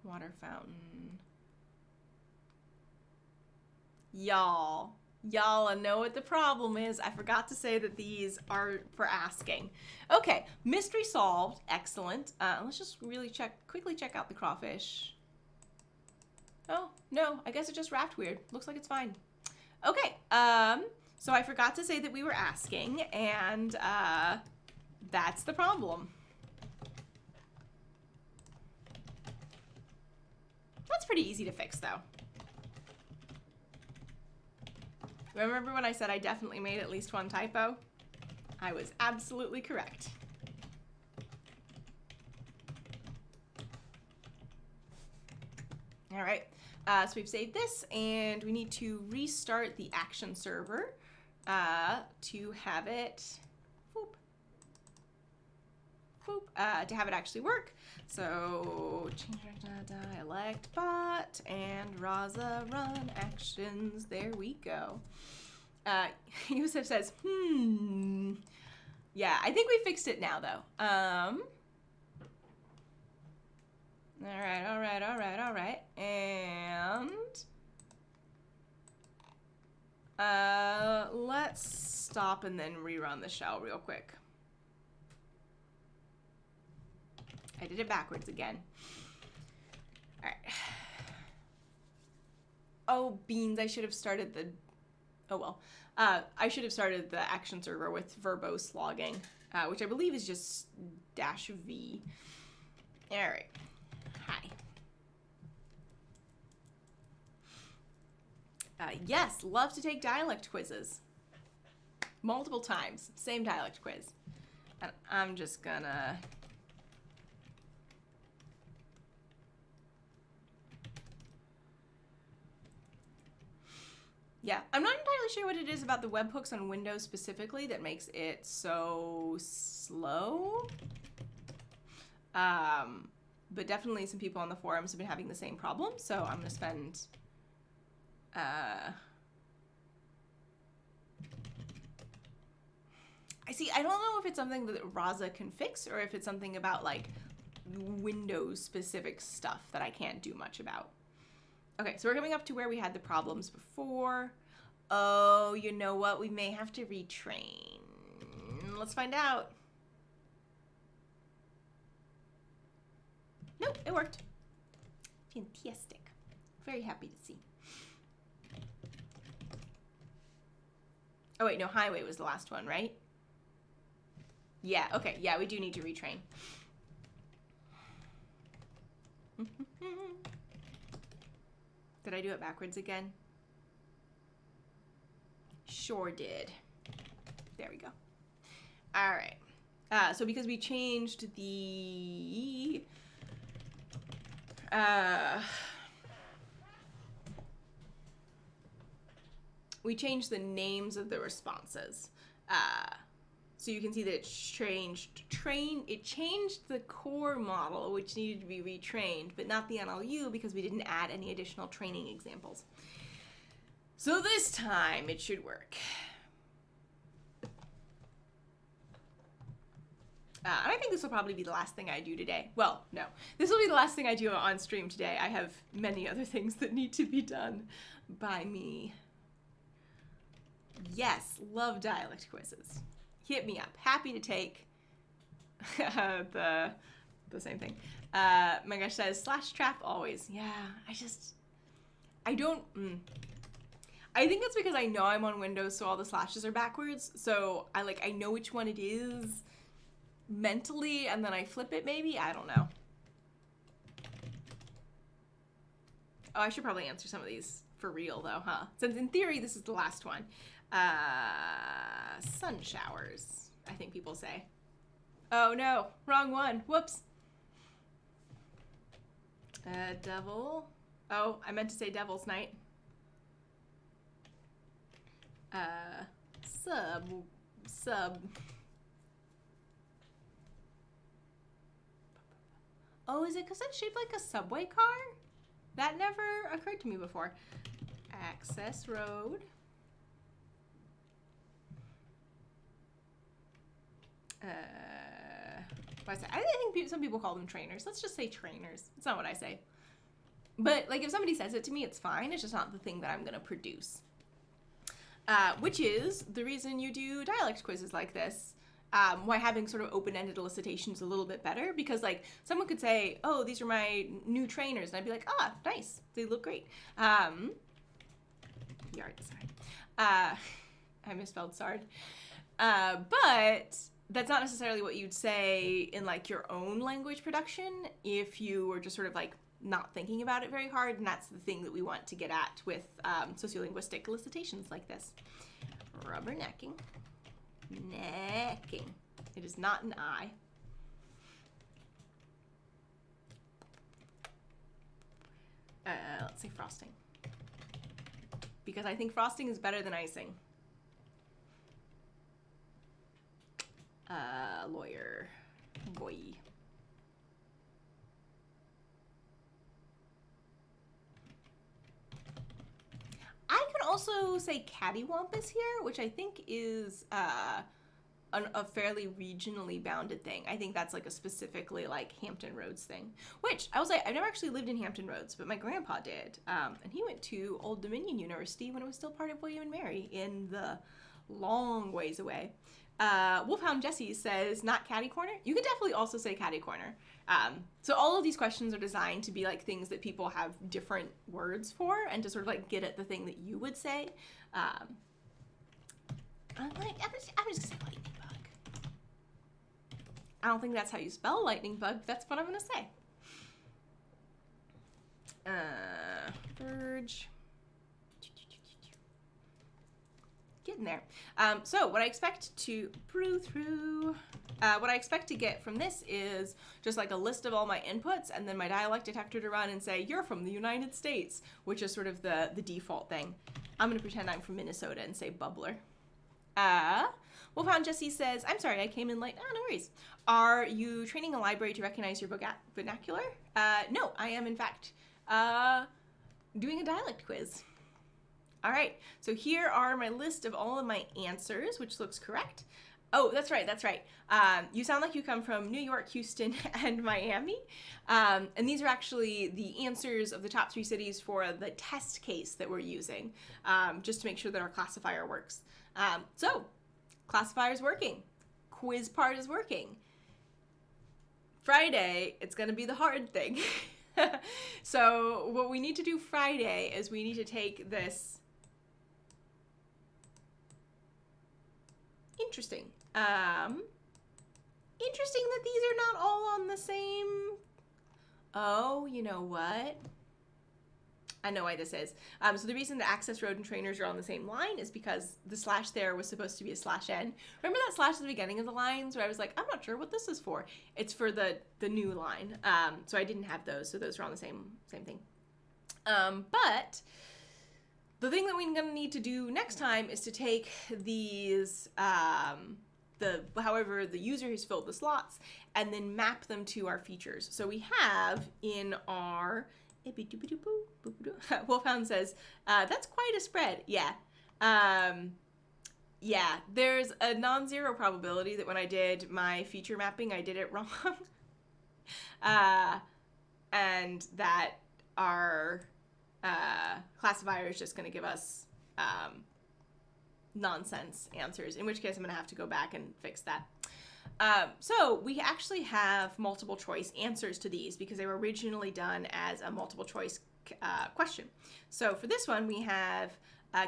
Water fountain. Y'all know what the problem is. I forgot to say that these are for asking. Okay, mystery solved. Excellent. Let's just really quickly check out the Crawfish. Oh, no, I guess it just wrapped weird. Looks like it's fine. Okay, so I forgot to say that we were asking, and that's the problem. That's pretty easy to fix, though. Remember when I said I definitely made at least one typo? I was absolutely correct. All right, so we've saved this, and we need to restart the action server to have it, to have it actually work. So change dialect bot and Rasa run actions. There we go. Yusuf says, yeah, I think we fixed it now though. All right. And let's stop and then rerun the shell real quick. I did it backwards again. All right. Oh, beans, I should have started the, oh well. I should have started the action server with verbose logging, which I believe is just -V. All right. Hi. Yes, love to take dialect quizzes. Multiple times, same dialect quiz. And I'm just gonna... Yeah, I'm not entirely sure what it is about the webhooks on Windows specifically that makes it so slow. But definitely some people on the forums have been having the same problem, so I'm going to spend... I don't know if it's something that Rasa can fix or if it's something about, like, Windows-specific stuff that I can't do much about. Okay, so we're coming up to where we had the problems before. Oh, you know what? We may have to retrain. Let's find out. Nope, it worked. Fantastic. Very happy to see. Oh, wait, no, highway was the last one, right? Yeah, okay, yeah, we do need to retrain. Did I do it backwards again? Sure did. There we go. All right. So because we changed the... we changed the names of the responses. So you can see that it changed the core model, which needed to be retrained, but not the NLU because we didn't add any additional training examples. So this time it should work. And I think this will probably be the last thing I do today. Well, no. This will be the last thing I do on stream today. I have many other things that need to be done by me. Yes, love dialect quizzes. Hit me up. Happy to take the same thing. My gosh says /trap always. Yeah, I think it's because I know I'm on Windows, so all the slashes are backwards. So I know which one it is mentally, and then I flip it maybe. I don't know. Oh, I should probably answer some of these for real though, huh? Since in theory this is the last one. Sun showers, I think people say. Oh no, wrong one. Whoops. Devil. Oh, I meant to say Devil's Night. Sub. Oh, is it because it's shaped like a subway car? That never occurred to me before. Access road. What I say? I think some people call them trainers. Let's just say trainers. It's not what I say. But like if somebody says it to me, it's fine. It's just not the thing that I'm gonna produce. Which is the reason you do dialect quizzes like this. Why having sort of open-ended elicitations a little bit better, because like someone could say, oh, these are my new trainers, and I'd be like, ah, nice, they look great. Yard, sorry. I misspelled sard. But that's not necessarily what you'd say in like your own language production if you were just sort of like not thinking about it very hard, and that's the thing that we want to get at with sociolinguistic elicitations like this. Rubbernecking. Necking. It is not an I. Let's say frosting. Because I think frosting is better than icing. Lawyer. Boy. I could also say cattywampus here, which I think is a fairly regionally bounded thing. I think that's like a specifically like Hampton Roads thing, which I will say I've never actually lived in Hampton Roads, but my grandpa did, and he went to Old Dominion University when it was still part of William and Mary in the long ways away. Wolfhound Jesse says not catty corner. You could definitely also say catty corner. So all of these questions are designed to be like things that people have different words for, and to sort of like get at the thing that you would say. I'm just gonna say lightning bug. I don't think that's how you spell lightning bug. That's what I'm gonna say. Verge. Getting there. So what I expect to brew through, what I expect to get from this is just like a list of all my inputs, and then my dialect detector to run and say, you're from the United States, which is sort of the default thing. I'm going to pretend I'm from Minnesota and say bubbler. Wolfhound Jesse says, I'm sorry, I came in late. Oh, no worries. Are you training a library to recognize your vernacular? No, I am in fact doing a dialect quiz. All right, so here are my list of all of my answers, which looks correct. Oh, that's right. You sound like you come from New York, Houston, and Miami. And these are actually the answers of the top 3 cities for the test case that we're using, just to make sure that our classifier works. So, classifier's working. Quiz part is working. Friday, it's going to be the hard thing. So, what we need to do Friday is we need to take this. Interesting. Interesting that these are not all on the same. Oh, you know what? I know why this is. So the reason the access road and trainers are on the same line is because the slash there was supposed to be a /n. Remember that slash at the beginning of the lines where I was like, I'm not sure what this is for. It's for the new line. So I didn't have those, so those are on the same thing. But the thing that we're going to need to do next time is to take these, however the user has filled the slots, and then map them to our features. So we have in our, Wolfhound says, that's quite a spread. Yeah. Yeah, there's a non-zero probability that when I did my feature mapping, I did it wrong. And that our classifier is just going to give us nonsense answers, in which case I'm going to have to go back and fix that. So we actually have multiple choice answers to these because they were originally done as a multiple choice question. So for this one we have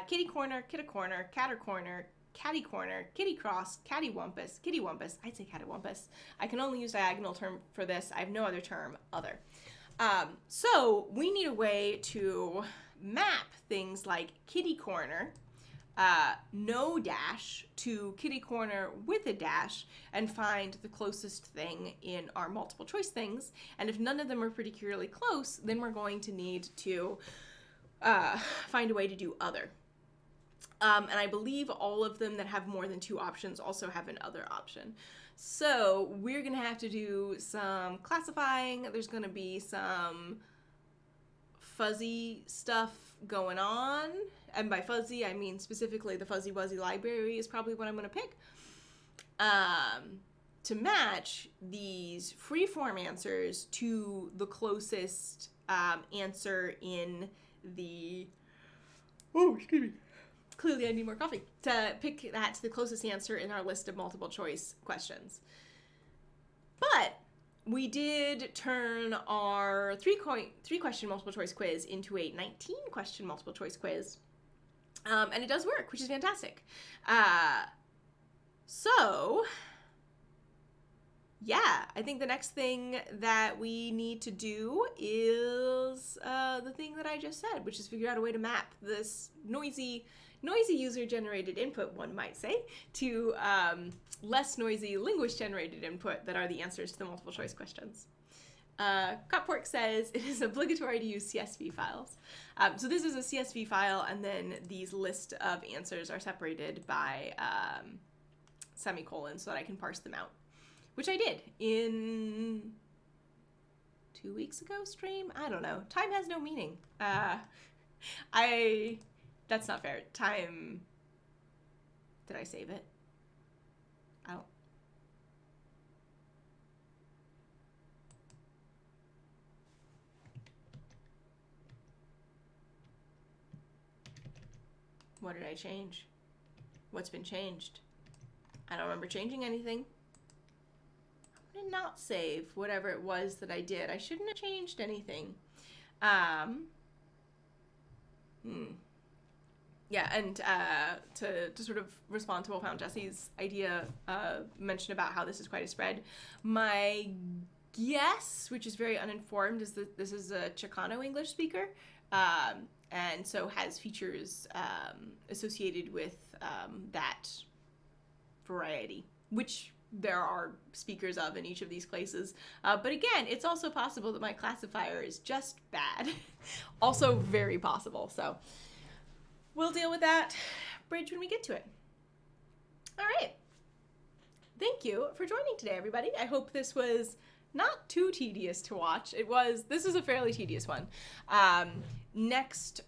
kitty corner, kitta corner, catter corner, catty corner, kitty cross, cattywampus, kitty wampus. I'd say cattywampus. I can only use diagonal term for this. I have no other term other. So we need a way to map things like kitty corner, no dash, to kitty corner with a dash, and find the closest thing in our multiple choice things. And if none of them are particularly close, then we're going to need to find a way to do other. And I believe all of them that have more than 2 options also have an other option. So we're going to have to do some classifying. There's going to be some fuzzy stuff going on. And by fuzzy, I mean specifically the Fuzzy Wuzzy library is probably what I'm going to pick. To match these freeform answers to the closest answer in the... Oh, excuse me. Clearly I need more coffee. To pick that to the closest answer in our list of multiple choice questions. But we did turn our 3-question multiple choice quiz into a 19-question multiple choice quiz. And it does work, which is fantastic. So, yeah, I think the next thing that we need to do is the thing that I just said, which is figure out a way to map this noisy user-generated input, one might say, to less noisy linguist-generated input that are the answers to the multiple choice questions. Coppork says it is obligatory to use CSV files. So this is a CSV file, and then these list of answers are separated by semicolons so that I can parse them out, which I did in 2 weeks ago stream? I don't know. Time has no meaning. That's not fair. Time... Did I save it? I don't... What did I change? What's been changed? I don't remember changing anything. I'm gonna not save whatever it was that I did. I shouldn't have changed anything. Yeah, and to sort of respond to Wolfhound Jesse's idea, mention about how this is quite a spread, my guess, which is very uninformed, is that this is a Chicano English speaker, and so has features associated with that variety, which there are speakers of in each of these places. But again, it's also possible that my classifier is just bad. Also very possible, so... We'll deal with that bridge when we get to it. All right. Thank you for joining today, everybody. I hope this was not too tedious to watch. This is a fairly tedious one. Next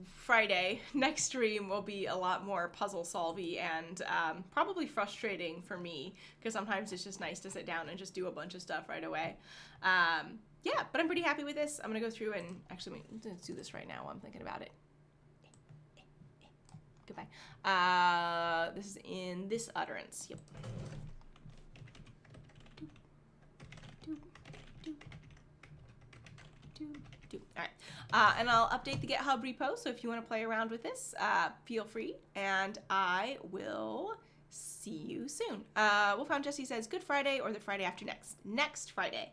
Friday, next stream will be a lot more puzzle solvy and probably frustrating for me, because sometimes it's just nice to sit down and just do a bunch of stuff right away. Yeah, but I'm pretty happy with this. I'm gonna go through and actually, let's do this right now while I'm thinking about it. Goodbye. This is in this utterance. Yep. All right. And I'll update the GitHub repo, so if you want to play around with this, feel free, and I will see you soon. Wolfhound Jesse says, Good Friday or the Friday after next? Next Friday.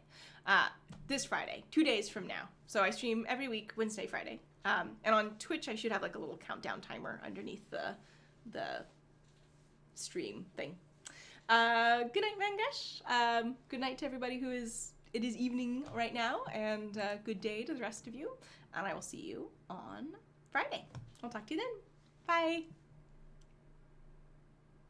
This Friday, 2 days from now. So I stream every week, Wednesday, Friday. And on Twitch, I should have like a little countdown timer underneath the stream thing. Good night, Mangesh. Good night to everybody it is evening right now, and good day to the rest of you. And I will see you on Friday. I'll talk to you then. Bye.